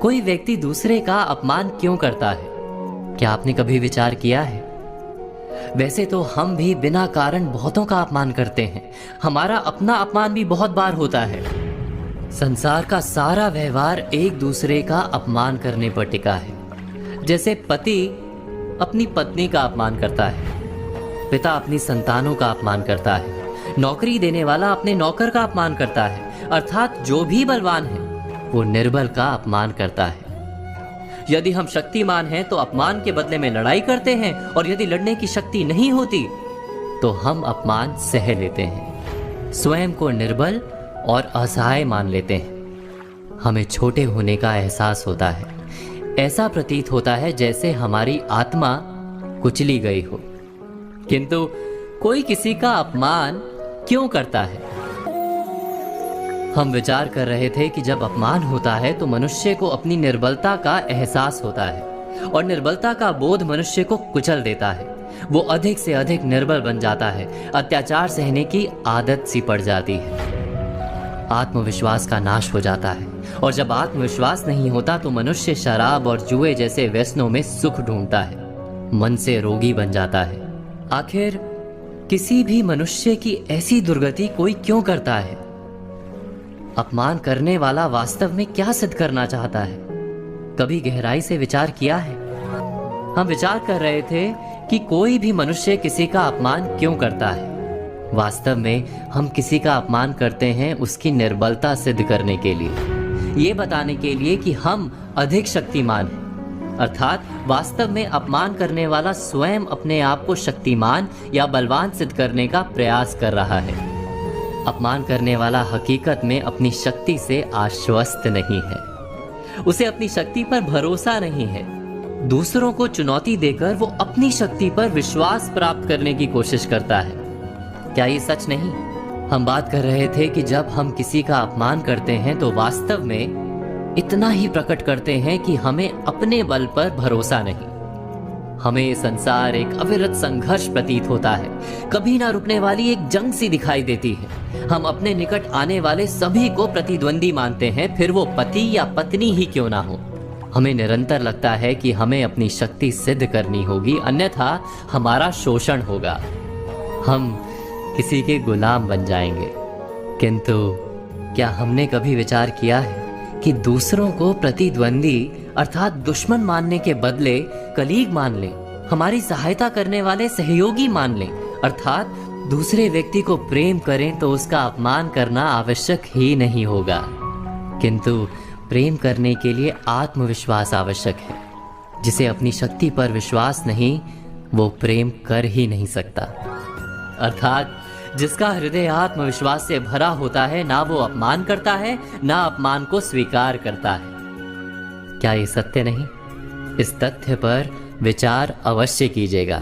कोई व्यक्ति दूसरे का अपमान क्यों करता है? क्या आपने कभी विचार किया है? वैसे तो हम भी बिना कारण बहुतों का अपमान करते हैं। हमारा अपना अपमान भी बहुत बार होता है। संसार का सारा व्यवहार एक दूसरे का अपमान करने पर टिका है। जैसे पति अपनी पत्नी का अपमान करता है, पिता अपनी संतानों का अपमान करता है, नौकरी देने वाला अपने नौकर का अपमान करता है, अर्थात जो भी बलवान है वो निर्बल का अपमान करता है। यदि हम शक्तिमान हैं तो अपमान के बदले में लड़ाई करते हैं, और यदि लड़ने की शक्ति नहीं होती तो हम अपमान सह लेते हैं, स्वयं को निर्बल और असहाय मान लेते हैं। हमें छोटे होने का एहसास होता है। ऐसा प्रतीत होता है जैसे हमारी आत्मा कुचली गई हो। किंतु कोई किसी का अपमान क्यों करता है? हम विचार कर रहे थे कि जब अपमान होता है तो मनुष्य को अपनी निर्बलता का एहसास होता है, और निर्बलता का बोध मनुष्य को कुचल देता है। वो अधिक से अधिक निर्बल बन जाता है, अत्याचार सहने की आदत सी पड़ जाती है, आत्मविश्वास का नाश हो जाता है। और जब आत्मविश्वास नहीं होता तो मनुष्य शराब और जुए जैसे व्यसनों में सुख ढूंढता है, मन से रोगी बन जाता है। आखिर किसी भी मनुष्य की ऐसी दुर्गति कोई क्यों करता है? अपमान करने वाला वास्तव में क्या सिद्ध करना चाहता है? कभी गहराई से विचार किया है? हम विचार कर रहे थे कि कोई भी मनुष्य किसी का अपमान क्यों करता है। वास्तव में हम किसी का अपमान करते हैं उसकी निर्बलता सिद्ध करने के लिए, ये बताने के लिए कि हम अधिक शक्तिमान हैं। अर्थात वास्तव में अपमान करने वाला स्वयं अपने आप को शक्तिमान या बलवान सिद्ध करने का प्रयास कर रहा है। अपमान करने वाला हकीकत में अपनी शक्ति से आश्वस्त नहीं है, उसे अपनी शक्ति पर भरोसा नहीं है। दूसरों को चुनौती देकर वो अपनी शक्ति पर विश्वास प्राप्त करने की कोशिश करता है। क्या ये सच नहीं? हम बात कर रहे थे कि जब हम किसी का अपमान करते हैं तो वास्तव में इतना ही प्रकट करते हैं कि हमें अपने बल पर भरोसा नहीं। हमें ये संसार एक अविरत संघर्ष प्रतीत होता है, कभी ना रुकने वाली एक जंग सी दिखाई देती है। हम अपने निकट आने वाले सभी को प्रतिद्वंदी मानते हैं, फिर वो पति या पत्नी ही क्यों ना हो। हमें निरंतर लगता है कि हमें अपनी शक्ति सिद्ध करनी होगी, अन्यथा हमारा शोषण होगा, हम किसी के गुलाम बन जाएंगे। किंतु क्या हमने कभी विचार किया है कि दूसरों को प्रतिद्वंदी अर्थात दुश्मन मानने के बदले कलीग मान लें, हमारी सहायता करने वाले सहयोगी मान लें, अर्थात दूसरे व्यक्ति को प्रेम करें तो उसका अपमान करना आवश्यक ही नहीं होगा। किंतु प्रेम करने के लिए आत्मविश्वास आवश्यक है। जिसे अपनी शक्ति पर विश्वास नहीं, वो प्रेम कर ही नहीं सकता। अर्थात जिसका हृदय आत्मविश्वास से भरा होता है, ना वो अपमान करता है, ना अपमान को स्वीकार करता है। क्या ये सत्य नहीं? इस तथ्य पर विचार अवश्य कीजिएगा।